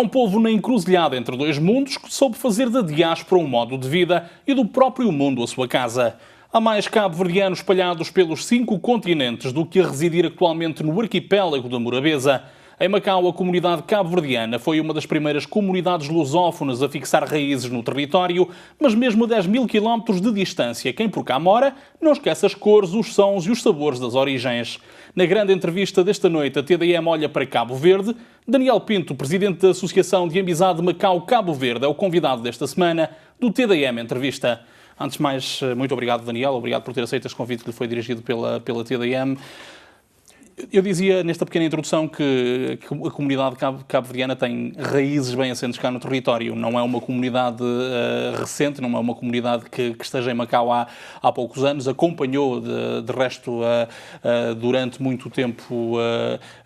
um povo na encruzilhada entre dois mundos que soube fazer da diáspora um modo de vida e do próprio mundo a sua casa. Há mais cabo-verdianos espalhados pelos 5 continentes do que a residir atualmente no arquipélago da Morabeza. Em Macau, a comunidade cabo-verdiana foi uma das primeiras comunidades lusófonas a fixar raízes no território, mas mesmo a 10 mil quilómetros de distância, quem por cá mora não esquece as cores, os sons e os sabores das origens. Na grande entrevista desta noite, a TDM olha para Cabo Verde. Daniel Pinto, presidente da Associação de Amizade Macau-Cabo Verde, é o convidado desta semana do TDM Entrevista. Antes de mais, muito obrigado, Daniel. Obrigado por ter aceito este convite que lhe foi dirigido pela TDM. Eu dizia nesta pequena introdução que a comunidade cabo-verdiana tem raízes bem assentes cá no território. Não é uma comunidade recente, não é uma comunidade que esteja em Macau há poucos anos. Acompanhou, de resto, durante muito tempo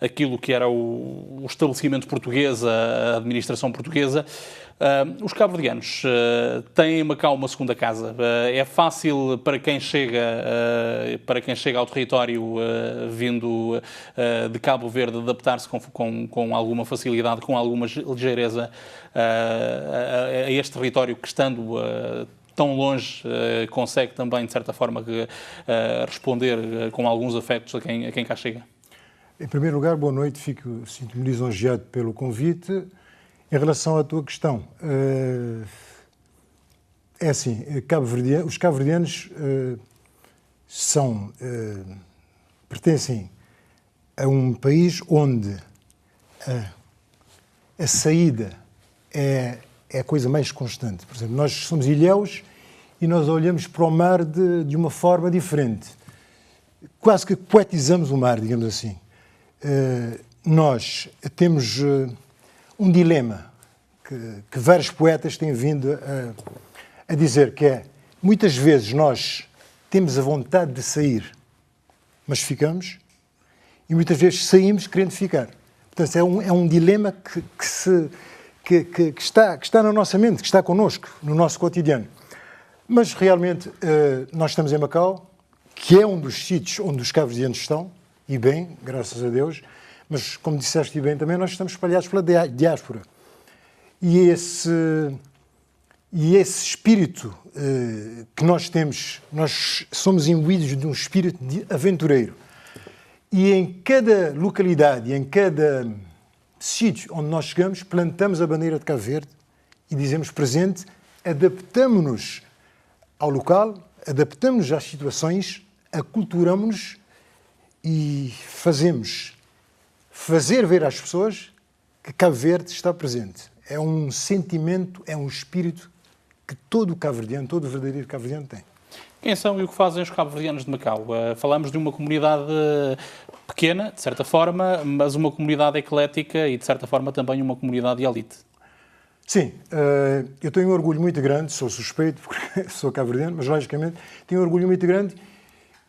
aquilo que era o estabelecimento português, a administração portuguesa. Os cabo-verdianos têm em Macau uma segunda casa. É fácil para quem chega ao território vindo de Cabo Verde adaptar-se com alguma facilidade, com alguma ligeireza a este território que, estando tão longe, consegue também, de certa forma, responder com alguns afetos a quem cá chega. Em primeiro lugar, boa noite, sinto-me lisonjeado pelo convite. Em relação à tua questão, é assim, os cabo-verdianos pertencem a um país onde a saída é a coisa mais constante. Por exemplo, nós somos ilhéus e nós olhamos para o mar de uma forma diferente. Quase que poetizamos o mar, digamos assim. Nós temos um dilema que vários poetas têm vindo a dizer, que é, muitas vezes nós temos a vontade de sair, mas ficamos, e muitas vezes saímos querendo ficar. Portanto, é um dilema que está na nossa mente, que está connosco, no nosso cotidiano. Mas, realmente, nós estamos em Macau, que é um dos sítios onde os cabo-verdianos estão, e bem, graças a Deus. Mas, como disseste bem também, nós estamos espalhados pela diáspora. E esse espírito que nós temos, nós somos imbuídos de um espírito de aventureiro. E em cada localidade, em cada sítio onde nós chegamos, plantamos a bandeira de Cabo Verde e dizemos presente, adaptamos-nos ao local, adaptamos-nos às situações, aculturamos-nos e fazer ver às pessoas que Cabo Verde está presente. É um sentimento, é um espírito que todo cabo-verdiano, todo verdadeiro cabo-verdiano tem. Quem são e o que fazem os cabo-verdianos de Macau? Falamos de uma comunidade pequena, de certa forma, mas uma comunidade eclética e, de certa forma, também uma comunidade de elite. Sim, eu tenho um orgulho muito grande, sou suspeito porque sou cabo-verdiano, mas, logicamente, tenho um orgulho muito grande.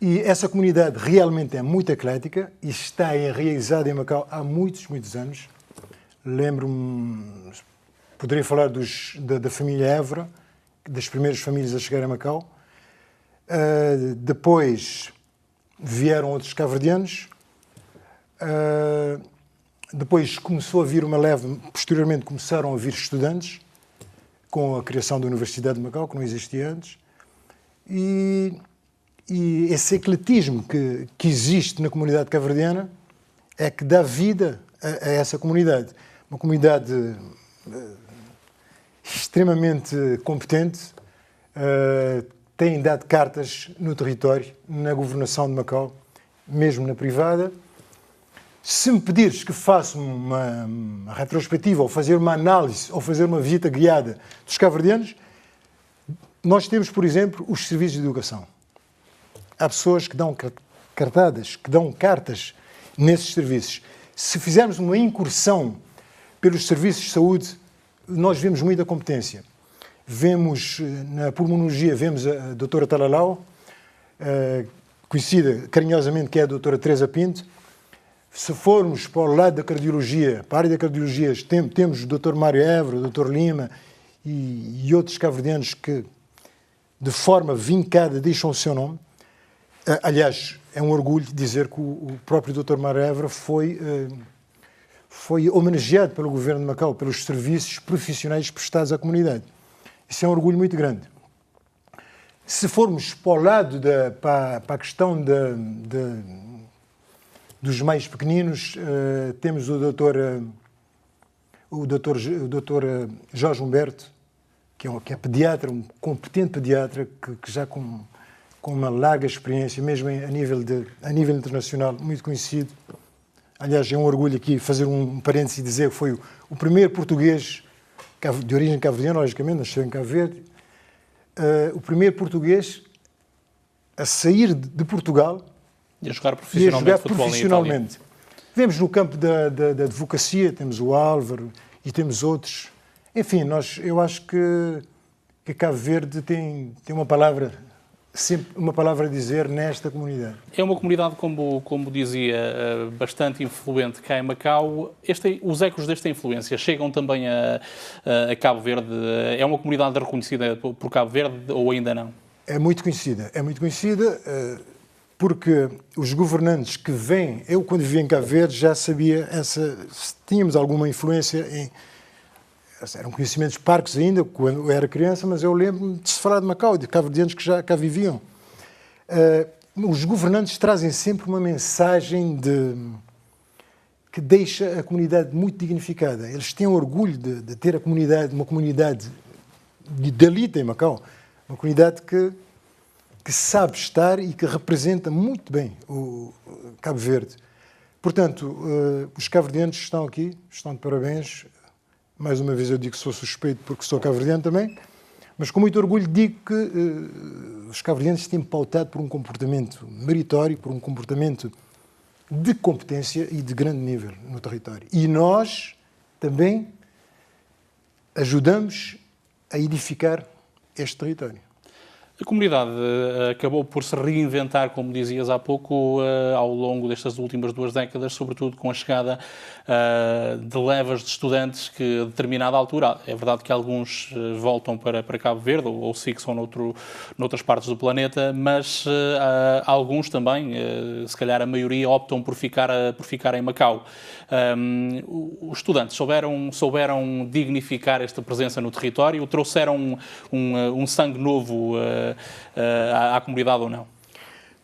E essa comunidade realmente é muito eclética e está enraizada em Macau há muitos, muitos anos. Lembro-me, poderia falar da família Évora, das primeiras famílias a chegar a Macau. Depois vieram outros cabo-verdianos. Depois começou a vir uma leve, posteriormente começaram a vir estudantes, com a criação da Universidade de Macau, que não existia antes. E esse ecletismo que existe na comunidade cabo-verdiana é que dá vida a essa comunidade. Uma comunidade extremamente competente, tem dado cartas no território, na governação de Macau, mesmo na privada. Se me pedires que faça uma retrospectiva, ou fazer uma análise, ou fazer uma visita guiada dos cabo-verdianos, nós temos, por exemplo, os serviços de educação. Há pessoas que dão cartadas, que dão cartas nesses serviços. Se fizermos uma incursão pelos serviços de saúde, nós vemos muita competência. Vemos, na pulmonologia, vemos a doutora Talalau, conhecida carinhosamente que é a doutora Teresa Pinto. Se formos para o lado da cardiologia, para a área da cardiologia, temos o doutor Mário Évora, o doutor Lima e outros cabo-verdianos que, de forma vincada, deixam o seu nome. Aliás, é um orgulho dizer que o próprio Dr. Mário Évora foi foi homenageado pelo governo de Macau pelos serviços profissionais prestados à comunidade. Isso é um orgulho muito grande. Se formos para o lado, para a questão dos mais pequeninos, temos o doutor Jorge Humberto, que é pediatra, um competente pediatra, que já com uma larga experiência, mesmo a nível internacional, muito conhecido. Aliás, é um orgulho aqui fazer um parênteses e dizer que foi o primeiro português de origem cabo-verdiana, logicamente, nasceu em Cabo Verde, o primeiro português a sair de Portugal e a jogar profissionalmente futebol em Itália. Vemos no campo da advocacia, temos o Álvaro e temos outros. Enfim, eu acho que Cabo Verde tem uma palavra, sempre uma palavra a dizer nesta comunidade. É uma comunidade, como dizia, bastante influente cá em Macau. Os ecos desta influência chegam também a Cabo Verde? É uma comunidade reconhecida por Cabo Verde ou ainda não? É muito conhecida porque os governantes que vêm... Eu, quando vivia em Cabo Verde, já sabia tínhamos alguma influência eram conhecimentos parcos ainda, quando eu era criança, mas eu lembro-me de se falar de Macau, de cabo-verdianos que já cá viviam. Os governantes trazem sempre uma mensagem que deixa a comunidade muito dignificada. Eles têm orgulho de ter uma comunidade de elite em Macau, uma comunidade que sabe estar e que representa muito bem o Cabo Verde. Portanto, os cabo-verdianos estão aqui, estão de parabéns. Mais uma vez eu digo que sou suspeito porque sou cabo-verdiano também, mas com muito orgulho digo que os cabo-verdianos têm pautado por um comportamento meritório, por um comportamento de competência e de grande nível no território. E nós também ajudamos a edificar este território. A comunidade acabou por se reinventar, como dizias há pouco, ao longo destas últimas 2 décadas, sobretudo com a chegada de levas de estudantes que, a determinada altura, é verdade que alguns voltam para Cabo Verde ou se fixam noutras partes do planeta, mas alguns também, se calhar a maioria, optam por ficar em Macau. Os estudantes souberam dignificar esta presença no território, trouxeram um sangue novo à comunidade ou não?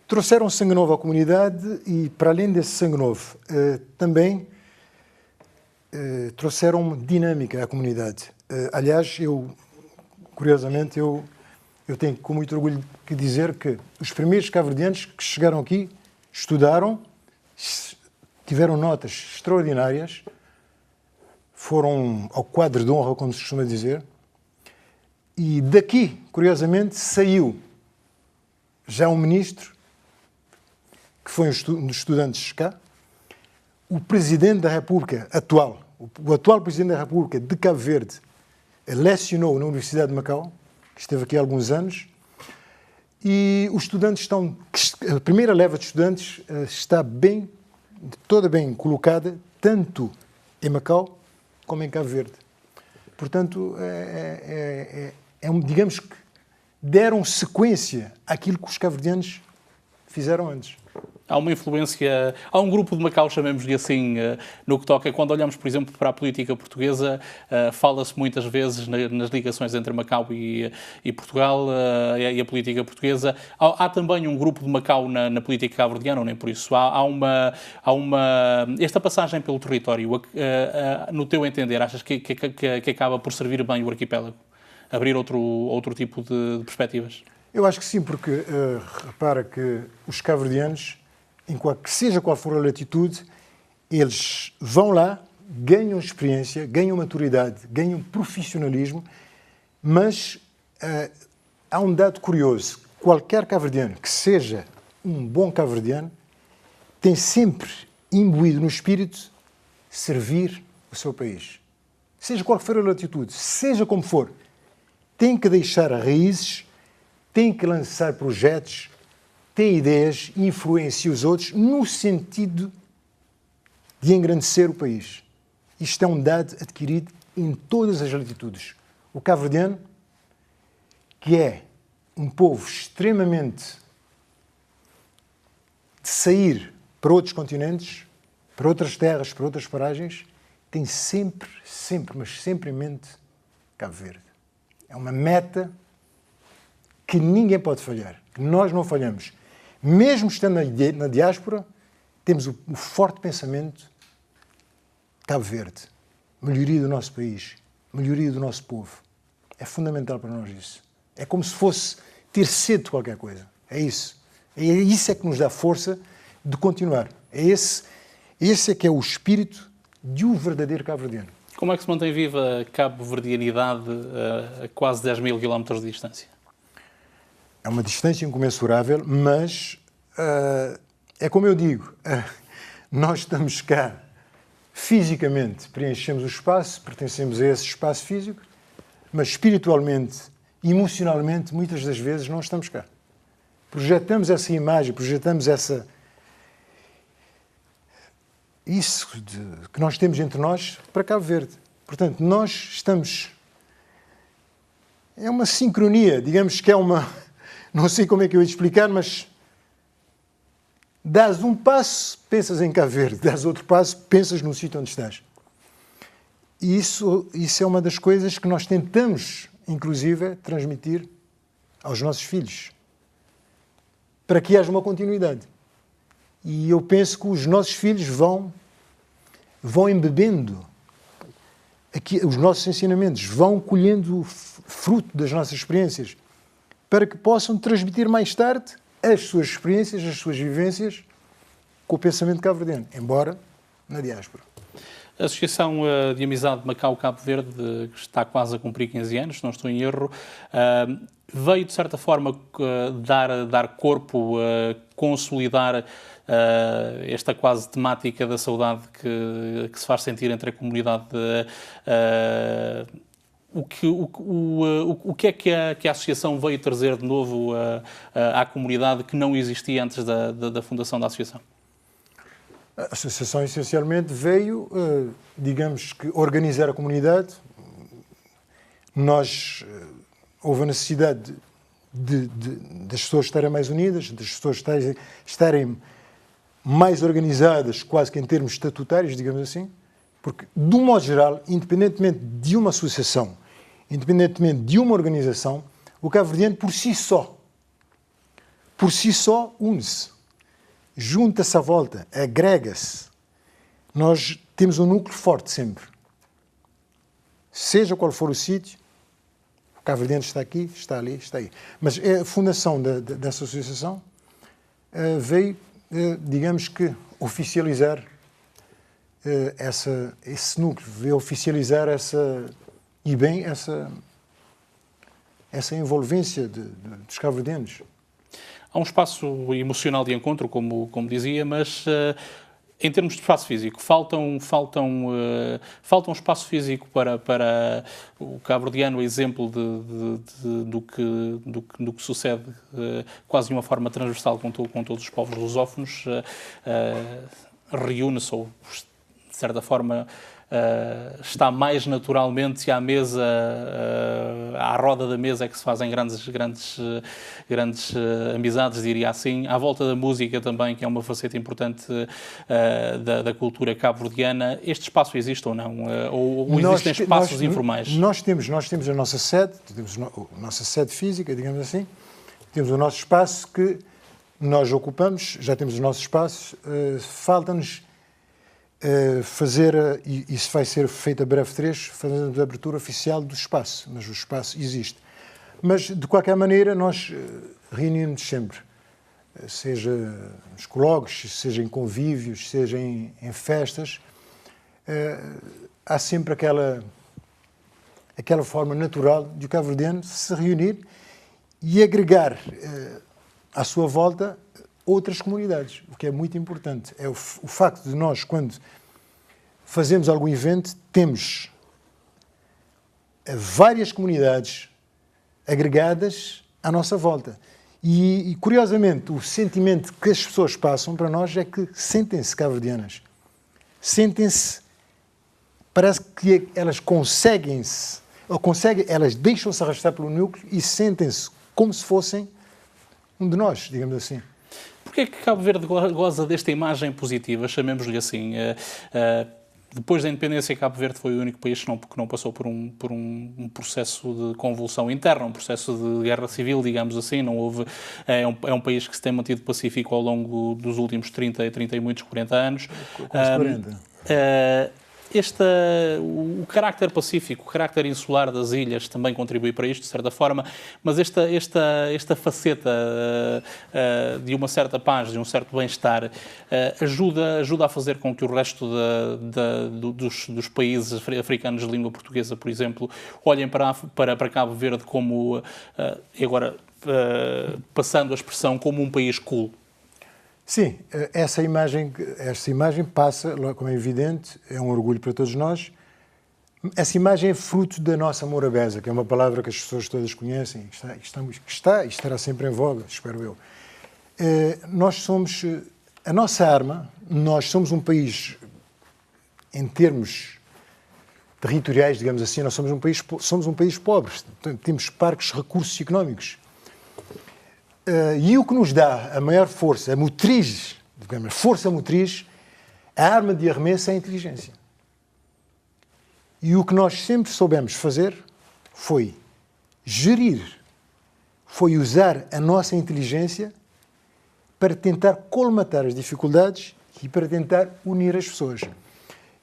Trouxeram sangue novo à comunidade e, para além desse sangue novo, também trouxeram dinâmica à comunidade. Aliás, curiosamente, eu tenho com muito orgulho que dizer que os primeiros cabo-verdianos que chegaram aqui estudaram, tiveram notas extraordinárias, foram ao quadro de honra, como se costuma dizer, e daqui, curiosamente, saiu já um ministro, que foi um dos estudantes cá, o Presidente da República atual, o atual Presidente da República de Cabo Verde, lecionou na Universidade de Macau, que esteve aqui há alguns anos, e os estudantes a primeira leva de estudantes está toda bem colocada, tanto em Macau como em Cabo Verde. Portanto, digamos que deram sequência àquilo que os cabo-verdianos fizeram antes. Há uma influência, há um grupo de Macau, chamemos-lhe assim, no que toca, quando olhamos, por exemplo, para a política portuguesa, fala-se muitas vezes nas ligações entre Macau e Portugal e a política portuguesa. Há também um grupo de Macau na política cabo-verdiana, ou nem por isso? Esta passagem pelo território, no teu entender, achas que acaba por servir bem o arquipélago? Abrir outro tipo de perspectivas? Eu acho que sim, porque repara que os cabo-verdianos, seja qual for a latitude, eles vão lá, ganham experiência, ganham maturidade, ganham profissionalismo, mas há um dado curioso. Qualquer cabo-verdiano que seja um bom cabo-verdiano tem sempre imbuído no espírito servir o seu país. Seja qual for a latitude, seja como for, tem que deixar raízes, tem que lançar projetos, tem ideias, influencia os outros no sentido de engrandecer o país. Isto é um dado adquirido em todas as latitudes. O cabo-verdiano, que é um povo extremamente de sair para outros continentes, para outras terras, para outras paragens, tem sempre, mas sempre em mente Cabo Verde. É uma meta que ninguém pode falhar, que nós não falhamos. Mesmo estando na diáspora, temos o forte pensamento Cabo Verde, melhoria do nosso país, melhoria do nosso povo. É fundamental para nós isso. É como se fosse ter sede de qualquer coisa. É isso. É isso é que nos dá força de continuar. Esse é que é o espírito de um verdadeiro cabo-verdiano. Como é que se mantém viva a cabo-verdianidade a quase 10 mil quilómetros de distância? É uma distância incomensurável, mas é como eu digo, nós estamos cá fisicamente, preenchemos o espaço, pertencemos a esse espaço físico, mas espiritualmente, emocionalmente, muitas das vezes não estamos cá. Projetamos essa imagem, projetamos isso que nós temos entre nós para Cabo Verde. Portanto, nós estamos... É uma sincronia, digamos que é uma... Não sei como é que eu ia te explicar, mas... Dás um passo, pensas em Cabo Verde. Dás outro passo, pensas no sítio onde estás. E isso é uma das coisas que nós tentamos, inclusive, transmitir aos nossos filhos. Para que haja uma continuidade. E eu penso que os nossos filhos vão embebendo aqui, os nossos ensinamentos, vão colhendo o fruto das nossas experiências, para que possam transmitir mais tarde as suas experiências, as suas vivências com o pensamento cabo-verdiano, embora na diáspora. A Associação de Amizade Macau-Cabo Verde, que está quase a cumprir 15 anos, se não estou em erro, veio, de certa forma, dar corpo, consolidar esta quase temática da saudade que se faz sentir entre a comunidade. O que é que a Associação veio trazer de novo à comunidade que não existia antes da fundação da Associação? A Associação, essencialmente, veio, digamos que, organizar a comunidade. Houve a necessidade das pessoas estarem mais unidas, das pessoas estarem mais organizadas, quase que em termos estatutários, digamos assim, porque, de um modo geral, independentemente de uma associação, independentemente de uma organização, o cabo-verdiano, por si só, une-se. Junta-se à volta, agrega-se. Nós temos um núcleo forte sempre. Seja qual for o sítio, o cabo-verdiano está aqui, está ali, está aí. Mas a fundação dessa associação veio, digamos que, oficializar esse núcleo, veio oficializar essa envolvência dos cabo-verdianos. Há um espaço emocional de encontro, como dizia, mas em termos de espaço físico, falta um espaço físico para o cabo-verdiano, exemplo do que sucede quase de uma forma transversal com todos os povos lusófonos, reúne-se ou, de certa forma, está mais naturalmente à mesa, à roda da mesa é que se fazem grandes amizades, diria assim, à volta da música também, que é uma faceta importante da cultura cabo-verdiana. Este espaço existe ou não? Ou existem espaços informais? Nós temos a nossa sede, temos a nossa sede física, digamos assim, temos o nosso espaço que nós ocupamos, já temos os nossos espaços, falta-nos fazer, e isso vai ser feito a breve trecho, fazendo a abertura oficial do espaço, mas o espaço existe. Mas, de qualquer maneira, nós reunimos sempre, seja nos colóquios, seja em convívios, seja em festas, há sempre aquela forma natural de o cabo-verdiano se reunir e agregar à sua volta outras comunidades, o que é muito importante. É o facto de nós, quando fazemos algum evento, temos várias comunidades agregadas à nossa volta. E, curiosamente, o sentimento que as pessoas passam para nós é que sentem-se cabo-verdianas. Sentem-se, parece que elas elas deixam-se arrastar pelo núcleo e sentem-se como se fossem um de nós, digamos assim. Porquê é que Cabo Verde goza desta imagem positiva, chamemos-lhe assim? depois da independência, Cabo Verde foi o único país que não passou por um processo de convulsão interna, um processo de guerra civil, digamos assim. Não houve, é um país que se tem mantido pacífico ao longo dos últimos 30 e muitos 40 anos. Quase 40. O carácter pacífico, o carácter insular das ilhas também contribui para isto, de certa forma, mas esta faceta de uma certa paz, de um certo bem-estar, ajuda a fazer com que o resto dos países africanos de língua portuguesa, por exemplo, olhem para Cabo Verde como, agora passando a expressão, como um país cool. Sim, essa imagem passa, como é evidente, é um orgulho para todos nós. Essa imagem é fruto da nossa morabeza, que é uma palavra que as pessoas todas conhecem, está e estará sempre em voga, espero eu. A nossa arma, nós somos um país, em termos territoriais, digamos assim, nós somos um país pobre, temos parcos recursos económicos. E o que nos dá a maior força, a motriz, digamos, a força motriz, a arma de arremesso é a inteligência. E o que nós sempre soubemos fazer foi gerir, foi usar a nossa inteligência para tentar colmatar as dificuldades e para tentar unir as pessoas.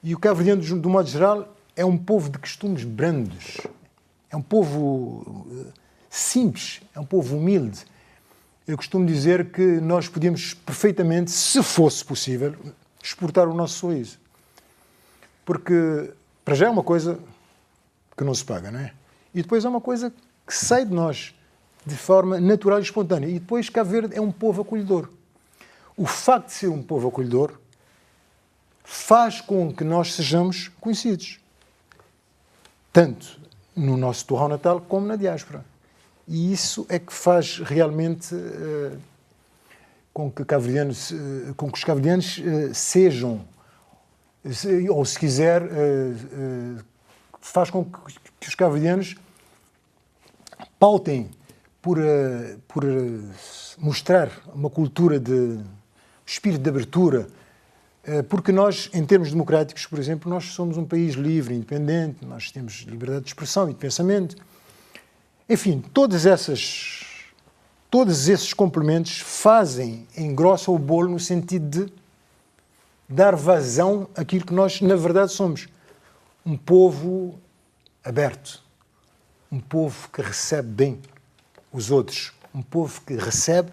E o cabo-verdiano, do modo geral, é um povo de costumes brandos, é um povo simples, é um povo humilde. Eu costumo dizer que nós podíamos perfeitamente, se fosse possível, exportar o nosso sorriso. Porque, para já, é uma coisa que não se paga, não é? E depois é uma coisa que sai de nós, de forma natural e espontânea. E depois, Cabo Verde é um povo acolhedor. O facto de ser um povo acolhedor faz com que nós sejamos conhecidos. Tanto no nosso torrão natal como na diáspora. E isso é que faz realmente com que os cabo-verdianos sejam, ou se quiser, faz com que os cabo-verdianos pautem por mostrar uma cultura de espírito de abertura, porque nós, em termos democráticos, por exemplo, nós somos um país livre, independente, nós temos liberdade de expressão e de pensamento. Enfim, todos esses complementos fazem, engrossam o bolo no sentido de dar vazão àquilo que nós, na verdade, somos. Um povo aberto, um povo que recebe bem os outros, um povo que recebe,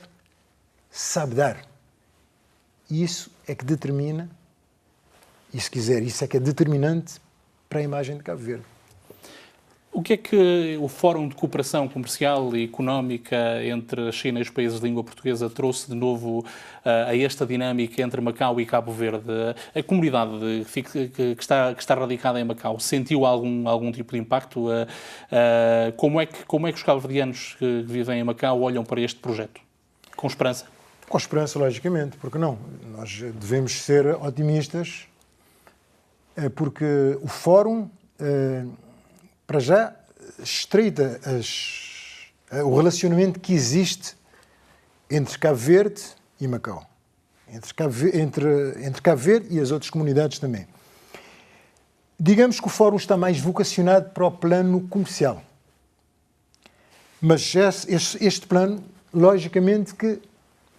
sabe dar. E isso é que determina, e se quiser, isso é que é determinante para a imagem de Cabo Verde. O que é que o Fórum de Cooperação Comercial e Económica entre a China e os países de língua portuguesa trouxe de novo a esta dinâmica entre Macau e Cabo Verde? A comunidade que está radicada em Macau sentiu algum tipo de impacto? Como é que os cabo-verdianos que vivem em Macau olham para este projeto? Com esperança? Com esperança, logicamente, porque não? Nós devemos ser otimistas, porque o Fórum... para já, estreita o relacionamento que existe entre Cabo Verde e Macau. Entre Cabo Verde e as outras comunidades também. Digamos que o Fórum está mais vocacionado para o plano comercial. Mas este plano, logicamente, que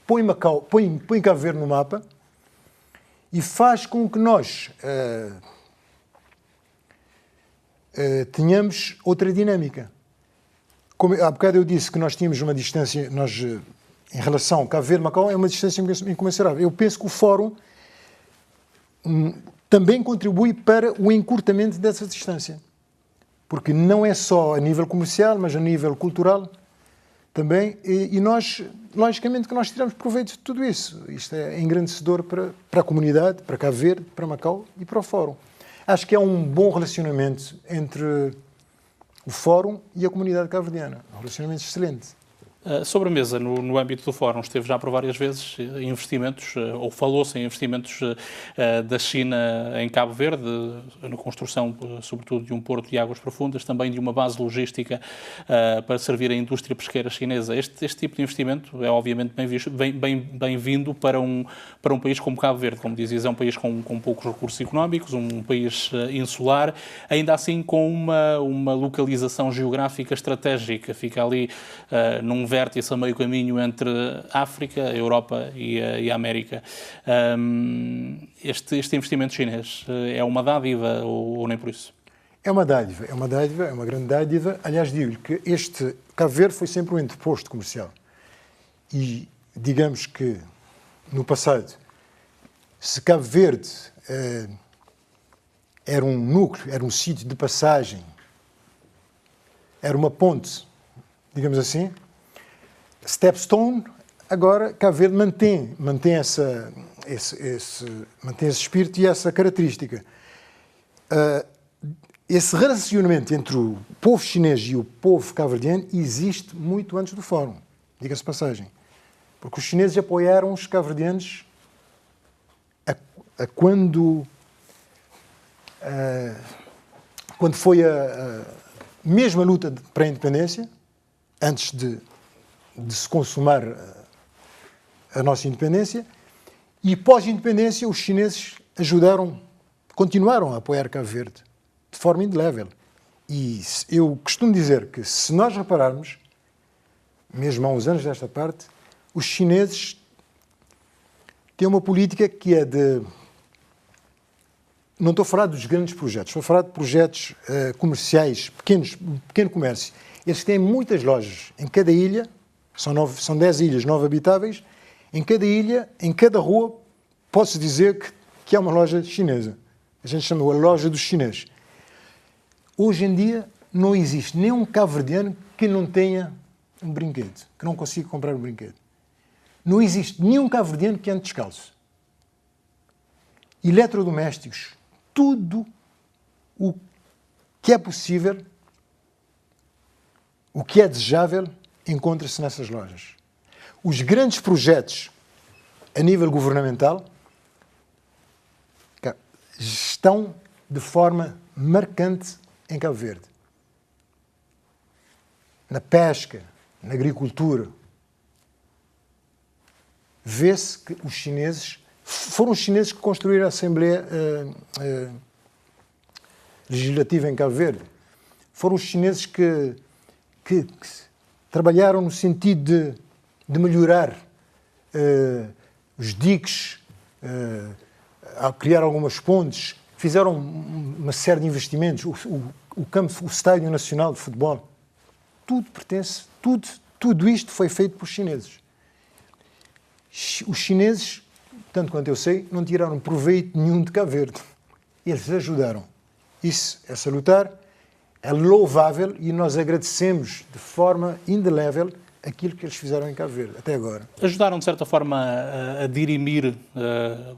põe Cabo Verde no mapa e faz com que nós... tenhamos outra dinâmica. Como há bocado eu disse que nós tínhamos uma distância, em relação a Cabo Verde e Macau, é uma distância incomensurável. Eu penso que o Fórum também contribui para o encurtamento dessa distância. Porque não é só a nível comercial, mas a nível cultural também. E nós, logicamente, que nós tiramos proveito de tudo isso. Isto é engrandecedor para a comunidade, para Cabo Verde, para Macau e para o Fórum. Acho que é um bom relacionamento entre o Fórum e a comunidade cabo-verdiana. Um relacionamento excelente. Sobre a mesa, no âmbito do Fórum, esteve já por várias vezes investimentos, ou falou-se em investimentos da China em Cabo Verde, na construção, sobretudo, de um porto de águas profundas, também de uma base logística para servir a indústria pesqueira chinesa. Este tipo de investimento é, obviamente, bem-vindo para um país como Cabo Verde. Como dizias, é um país com poucos recursos económicos, um país insular, ainda assim com uma localização geográfica estratégica. Fica ali num vértice a meio caminho entre a África, a Europa e a América. Este investimento chinês é uma dádiva ou nem por isso? É uma dádiva, é uma grande dádiva. Aliás, digo-lhe que este Cabo Verde foi sempre um entreposto comercial. E digamos que, no passado, se Cabo Verde era um núcleo, era um sítio de passagem, era uma ponte, digamos assim, Stepstone, agora Cabo Verde mantém esse espírito e essa característica. Esse relacionamento entre o povo chinês e o povo cabo-verdiano existe muito antes do Fórum, diga-se de passagem. Porque os chineses apoiaram os cabo-verdianos quando foi a mesma luta para a independência, antes de se consumar a nossa independência, e pós-independência os chineses continuaram a apoiar Cabo Verde de forma indelével. E eu costumo dizer que, se nós repararmos, mesmo há uns anos desta parte, os chineses têm uma política que é de... Não estou a falar dos grandes projetos, estou a falar de projetos comerciais, pequeno comércio. Eles têm muitas lojas em cada ilha, são 10 ilhas 9 habitáveis, em cada ilha, em cada rua, posso dizer que é uma loja chinesa. A gente chama a loja dos chineses. Hoje em dia não existe nenhum cabo-verdiano que não tenha um brinquedo, que não consiga comprar um brinquedo. Não existe nenhum cabo-verdiano que ande descalço. Eletrodomésticos, tudo o que é possível, o que é desejável, encontra-se nessas lojas. Os grandes projetos a nível governamental estão de forma marcante em Cabo Verde. Na pesca, na agricultura. Vê-se que os chineses... Foram os chineses que construíram a Assembleia Legislativa em Cabo Verde. Foram os chineses que trabalharam no sentido de melhorar os diques, a criar algumas pontes, fizeram uma série de investimentos, o Estádio Nacional de Futebol. Tudo isto foi feito por chineses. Os chineses, tanto quanto eu sei, não tiraram proveito nenhum de Cabo Verde. Eles ajudaram. Isso é salutar, é louvável e nós agradecemos de forma indelével aquilo que eles fizeram em Cabo Verde, até agora. Ajudaram, de certa forma, a dirimir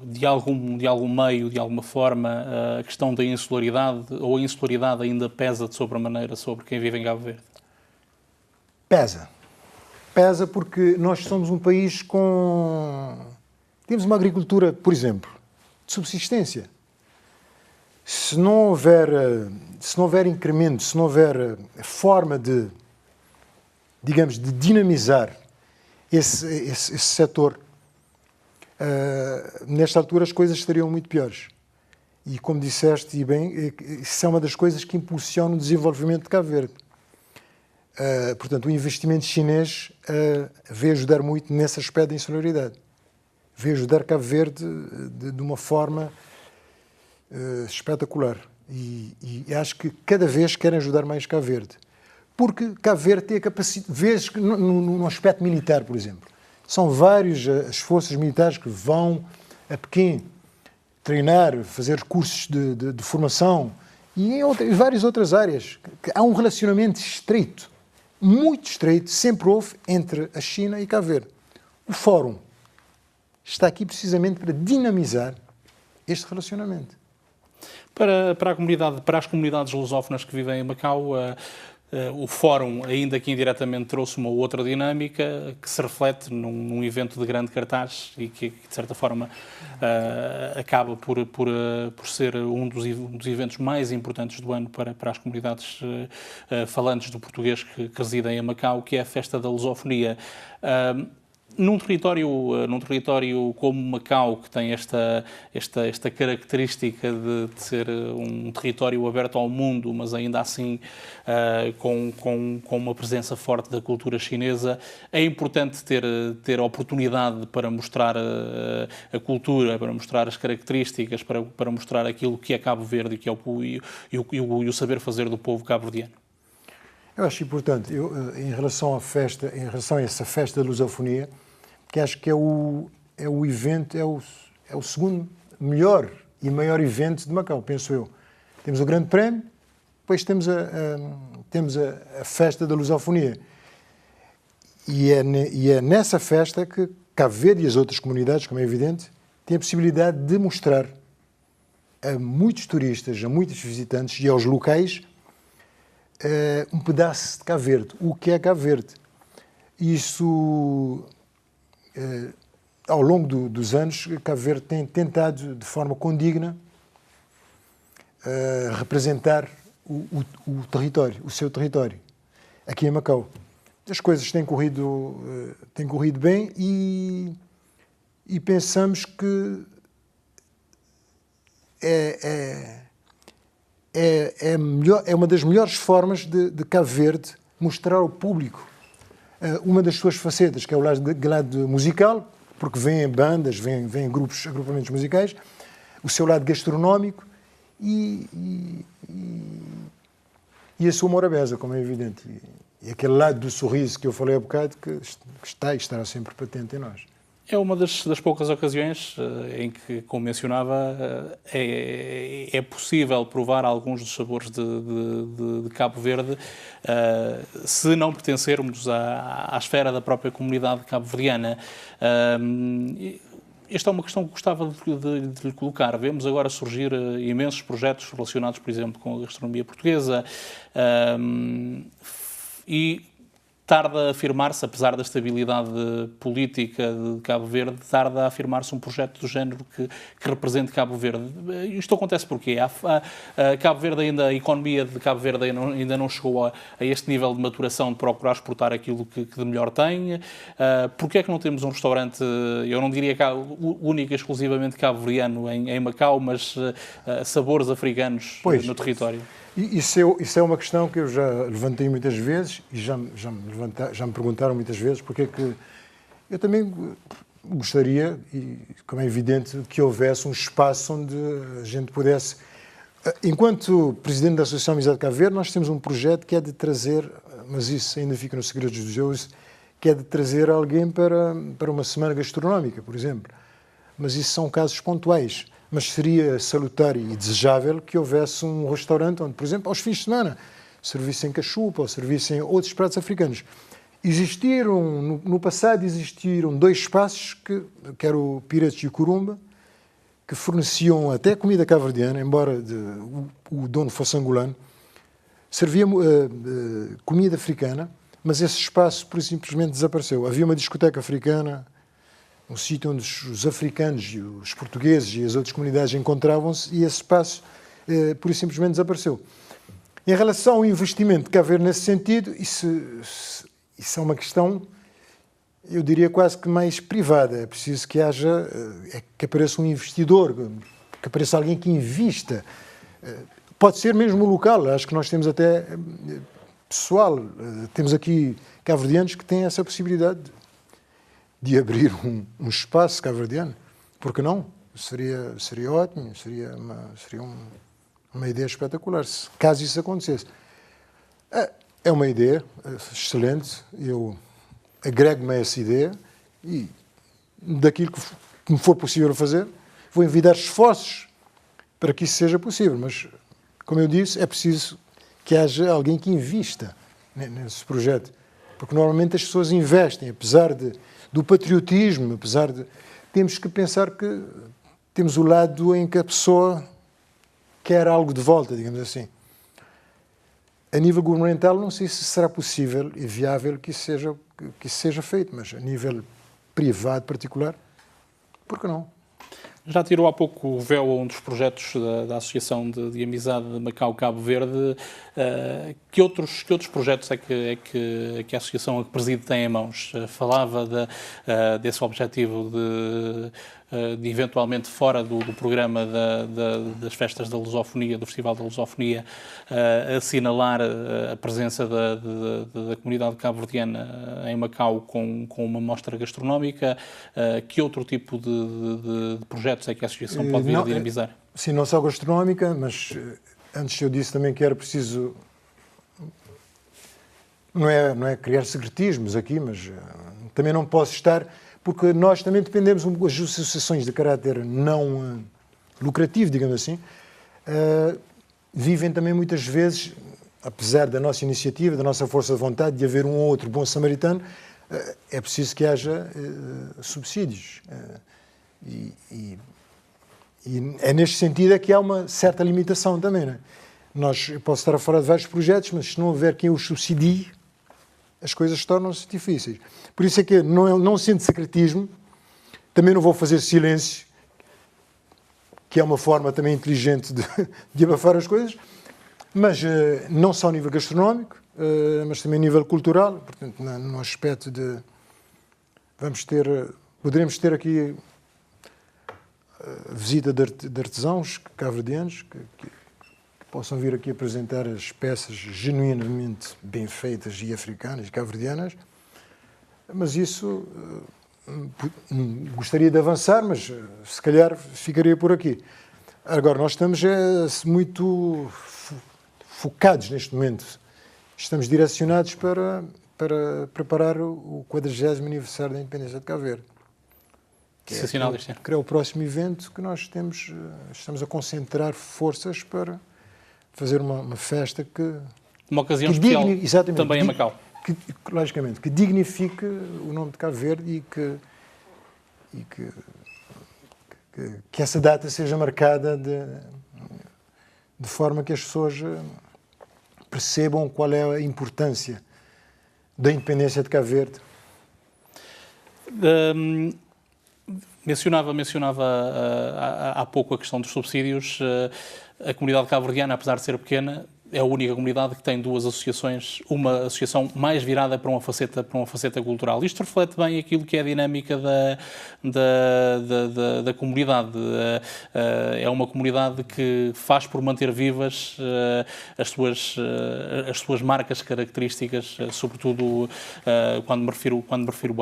de algum meio, de alguma forma, a questão da insularidade, ou a insularidade ainda pesa de sobremaneira sobre quem vive em Cabo Verde? Pesa. Pesa porque nós somos um país Temos uma agricultura, por exemplo, de subsistência. Se não houver incremento, se não houver forma de, digamos, de dinamizar esse setor, nesta altura as coisas estariam muito piores. E como disseste, e bem, isso é uma das coisas que impulsiona o desenvolvimento de Cabo Verde. Portanto, o investimento chinês veio ajudar muito nesse aspecto da insularidade. Veio ajudar Cabo Verde de uma forma espetacular. E acho que cada vez querem ajudar mais Cabo Verde. Porque Cabo Verde tem a capacidade... Vês que no aspecto militar, por exemplo, são várias as forças militares que vão a Pequim treinar, fazer cursos de formação e em várias outras áreas. Há um relacionamento estreito, muito estreito, sempre houve entre a China e Cabo Verde. O Fórum está aqui precisamente para dinamizar este relacionamento. Para as comunidades lusófonas que vivem em Macau, o Fórum, ainda que indiretamente, trouxe uma outra dinâmica que se reflete num evento de grande cartaz e que, de certa forma, acaba por ser um dos eventos mais importantes do ano para as comunidades falantes do português que residem em Macau, que é a Festa da Lusofonia. Num território como Macau, que tem esta característica de ser um território aberto ao mundo, mas ainda assim com uma presença forte da cultura chinesa, é importante ter oportunidade para mostrar a cultura, para mostrar as características, para mostrar aquilo que é Cabo Verde e o saber fazer do povo cabo-verdiano. Eu acho importante, em relação a essa festa da lusofonia, que acho que é o evento, é o segundo melhor e maior evento de Macau, penso eu. Temos o Grande Prémio, depois temos a festa da lusofonia. E é nessa festa que Cabo Verde e as outras comunidades, como é evidente, têm a possibilidade de mostrar a muitos turistas, a muitos visitantes e aos locais um pedaço de Cabo Verde, o que é Cabo Verde. Isso, ao longo dos anos, Cabo Verde tem tentado, de forma condigna, representar o território, o seu território, aqui em Macau. As coisas têm corrido bem e pensamos que é uma das melhores formas de Cabo Verde mostrar ao público uma das suas facetas, que é o lado musical, porque vêm bandas, vêm agrupamentos musicais, o seu lado gastronómico e a sua morabeza, como é evidente. E aquele lado do sorriso que eu falei há bocado, que está e estará sempre patente em nós. É uma das poucas ocasiões em que, como mencionava, é possível provar alguns dos sabores de Cabo Verde se não pertencermos à esfera da própria comunidade cabo-verdiana. Esta é uma questão que gostava de lhe colocar. Vemos agora surgir imensos projetos relacionados, por exemplo, com a gastronomia portuguesa e tarda a afirmar-se, apesar da estabilidade política de Cabo Verde, tarda a afirmar-se um projeto do género que represente Cabo Verde. Isto acontece porquê? Cabo Verde a economia de Cabo Verde ainda não chegou a este nível de maturação de procurar exportar aquilo que de melhor tem. Porquê é que não temos um restaurante, eu não diria único e exclusivamente cabo-verdiano em Macau, mas sabores africanos no território? Isso é uma questão que eu já levantei muitas vezes e já me perguntaram muitas vezes porque é que eu também gostaria, e como é evidente, que houvesse um espaço onde a gente pudesse... Enquanto Presidente da Associação Amizade de Cabo Verde, nós temos um projeto que é de trazer, mas isso ainda fica no segredo dos deuses, que é de trazer alguém para uma semana gastronómica, por exemplo. Mas isso são casos pontuais. Mas seria salutar e desejável que houvesse um restaurante onde, por exemplo, aos fins de semana, servissem cachupa ou servissem outros pratos africanos. No passado existiram dois espaços, que era o Pirates e o Curumba, que forneciam até comida cabo-verdiana, embora o dono fosse angolano, servia comida africana, mas esse espaço, por simplesmente, desapareceu. Havia uma discoteca africana, um sítio onde os africanos e os portugueses e as outras comunidades encontravam-se, e esse espaço, por e simplesmente, desapareceu. Em relação ao investimento que há a ver nesse sentido, isso é uma questão, eu diria, quase que mais privada. É preciso que que apareça um investidor, que apareça alguém que invista. Pode ser mesmo local, acho que nós temos até pessoal, temos aqui cabo-verdianos que têm essa possibilidade de abrir um espaço cabo-verdiano. Por que não? Seria ótimo, seria uma ideia espetacular, caso isso acontecesse. É uma ideia excelente, eu agrego-me a essa ideia e, daquilo que me for possível fazer, vou envidar esforços para que isso seja possível. Mas, como eu disse, é preciso que haja alguém que invista nesse projeto. Porque normalmente as pessoas investem, apesar do patriotismo, temos que pensar que temos o lado em que a pessoa quer algo de volta, digamos assim. A nível governamental, não sei se será possível e viável que isso seja feito, mas a nível privado, particular, por que não? Já tirou há pouco o véu a um dos projetos da Associação de Amizade de Macau-Cabo Verde. Que outros projetos é que a Associação que preside tem em mãos? Falava desse objetivo de eventualmente fora do programa das festas da lusofonia, do Festival da Lusofonia, assinalar a presença da comunidade cabo-verdiana em Macau com uma mostra gastronómica. Que outro tipo de projetos é que a Associação pode vir a dinamizar? Sim, não só gastronómica, mas antes eu disse também que era preciso, não é criar secretismos aqui, mas também não posso estar, porque nós também dependemos, as associações de caráter não lucrativo, digamos assim, vivem também muitas vezes, apesar da nossa iniciativa, da nossa força de vontade de haver um ou outro bom samaritano, é preciso que haja subsídios. E é neste sentido é que há uma certa limitação também. Não é? Eu posso estar a falar de vários projetos, mas se não houver quem os subsidie, as coisas tornam-se difíceis. Por isso é que, não sendo secretismo, também não vou fazer silêncio, que é uma forma também inteligente de abafar as coisas, mas não só a nível gastronómico, mas também a nível cultural, portanto, no aspecto de... Poderemos ter aqui a visita de artesãos cabo-verdianos que possam vir aqui apresentar as peças genuinamente bem feitas e africanas e cabo-verdianas, mas isso gostaria de avançar, mas se calhar ficaria por aqui. Agora, nós estamos muito focados neste momento, estamos direcionados para preparar o 40º aniversário da independência de Cabo Verde. Que é o próximo evento que nós estamos a concentrar forças para fazer uma festa que... Uma ocasião especial também em Macau. Logicamente, que dignifique o nome de Cabo Verde e que essa data seja marcada de forma que as pessoas percebam qual é a importância da independência de Cabo Verde. Mencionava há pouco a questão dos subsídios. A comunidade cabo-verdiana, apesar de ser pequena, é a única comunidade que tem duas associações, uma associação mais virada para uma faceta cultural. Isto reflete bem aquilo que é a dinâmica da comunidade. É uma comunidade que faz por manter vivas as suas marcas características, sobretudo quando me refiro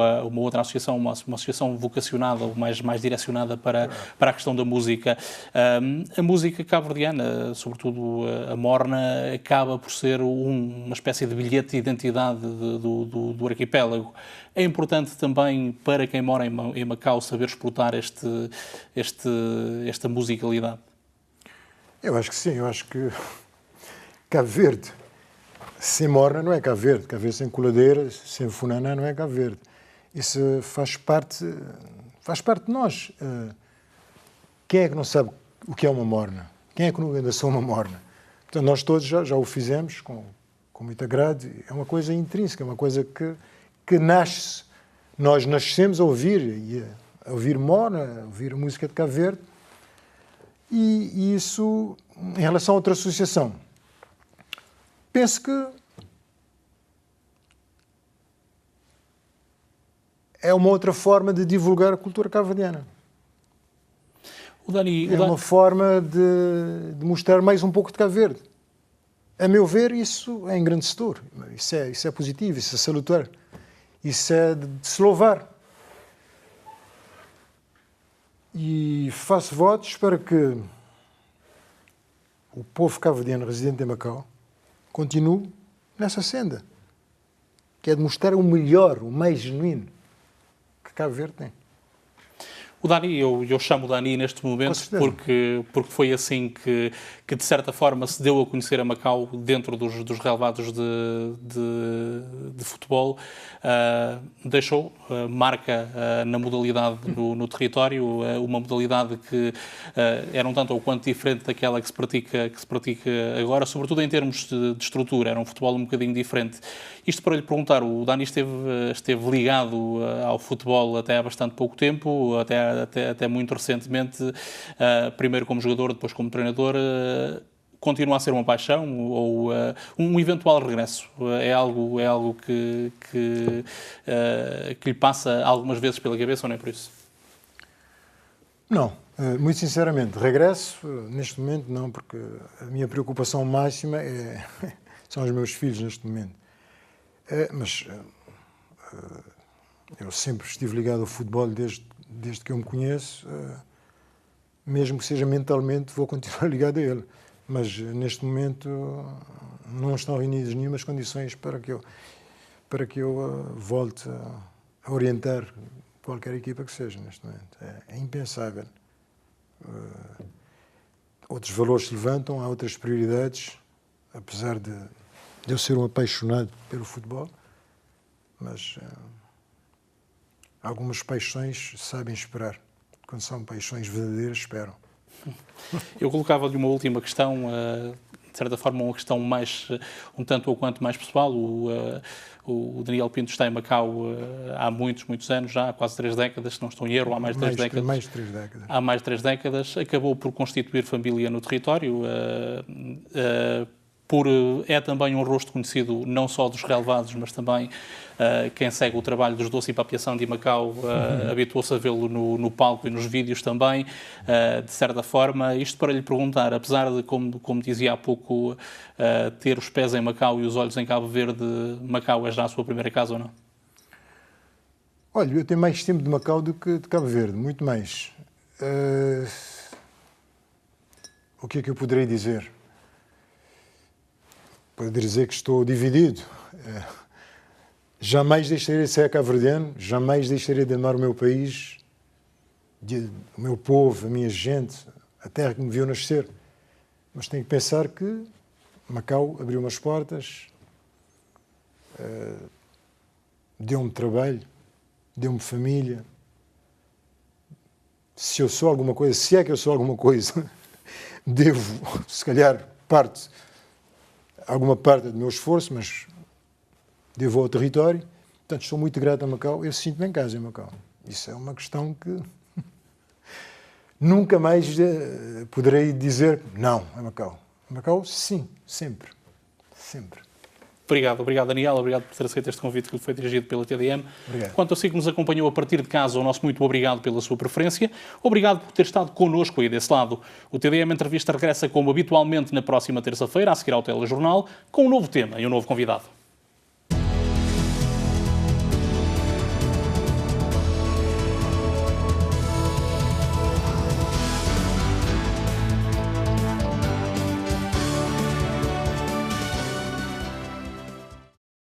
a uma outra associação, uma associação vocacionada ou mais direcionada para a questão da música. A música cabo-verdiana, sobretudo a morna, acaba por ser uma espécie de bilhete de identidade do arquipélago. É importante também para quem mora em Macau saber explotar esta musicalidade. Eu acho que sim, eu acho que Cabo Verde sem morna não é Cabo Verde, Cabo Verde sem coladeira, sem funaná não é Cabo Verde. Isso faz parte de nós. Quem é que não sabe o que é uma morna? Quem é que nunca dançou uma morna? Portanto, nós todos já o fizemos com muito agrado. É uma coisa intrínseca, é uma coisa que nasce. Nós nascemos a ouvir morna, a ouvir a música de Cabo Verde. E isso, em relação a outra associação, penso que é uma outra forma de divulgar a cultura cabo-verdiana. É uma forma de mostrar mais um pouco de Cabo Verde. A meu ver, isso é engrandecedor. Isso é positivo, isso é salutar. Isso é de se louvar. E faço votos para que o povo cabo-verdiano residente em Macau continue nessa senda, que é de mostrar o melhor, o mais genuíno que Cabo Verde tem. O Dani, eu chamo o Dani neste momento porque foi assim que de certa forma se deu a conhecer a Macau dentro dos relevados de futebol. Deixou marca na modalidade no território, uma modalidade que era um tanto ou quanto diferente daquela que se pratica agora, sobretudo em termos de estrutura. Era um futebol um bocadinho diferente. Isto para lhe perguntar, o Dani esteve ligado ao futebol até há bastante pouco tempo, até muito recentemente, primeiro como jogador, depois como treinador. Continua a ser uma paixão ou um eventual regresso? É algo que lhe passa algumas vezes pela cabeça ou nem por isso? Não, muito sinceramente, regresso neste momento não, porque a minha preocupação máxima são os meus filhos neste momento. Mas eu sempre estive ligado ao futebol desde que eu me conheço, mesmo que seja mentalmente, vou continuar ligado a ele. Mas neste momento não estão reunidas nenhumas condições para que eu volte a orientar qualquer equipa que seja neste momento. É impensável. Outros valores se levantam, há outras prioridades, apesar de eu ser um apaixonado pelo futebol, mas algumas paixões sabem esperar. Quando são paixões verdadeiras, esperam. Eu colocava-lhe uma última questão, de certa forma uma questão um tanto ou quanto mais pessoal. O Daniel Pinto está em Macau há muitos anos já, há quase 3 décadas, se não estou em erro, há mais de 3 décadas. Mais de 3 décadas. Há mais de 3 décadas. Acabou por constituir família no território. É também um rosto conhecido não só dos relevados, mas também quem segue o trabalho dos Doce e Papiação de Macau habituou-se a vê-lo no palco e nos vídeos também, de certa forma. Isto para lhe perguntar, apesar de, como dizia há pouco, ter os pés em Macau e os olhos em Cabo Verde, Macau é já a sua primeira casa ou não? Olha, eu tenho mais tempo de Macau do que de Cabo Verde, muito mais. O que é que eu poderei dizer? Poderia dizer que estou dividido. Jamais deixarei de ser cabo-verdiano, jamais deixarei de amar o meu país, o meu povo, a minha gente, a terra que me viu nascer. Mas tenho que pensar que Macau abriu umas portas, deu-me trabalho, deu-me família. Se eu sou alguma coisa, se é que eu sou alguma coisa, devo, se calhar, alguma parte do meu esforço, mas devo ao território. Portanto, estou muito grato a Macau. Eu sinto-me em casa em Macau. Isso é uma questão que nunca mais poderei dizer não a Macau. Macau, sim, sempre. Sempre. Obrigado, Daniel. Obrigado por ter aceito este convite que lhe foi dirigido pela TDM. Obrigado. Quanto a si que nos acompanhou a partir de casa, o nosso muito obrigado pela sua preferência. Obrigado por ter estado connosco aí desse lado. O TDM Entrevista regressa como habitualmente na próxima terça-feira, a seguir ao Telejornal, com um novo tema e um novo convidado.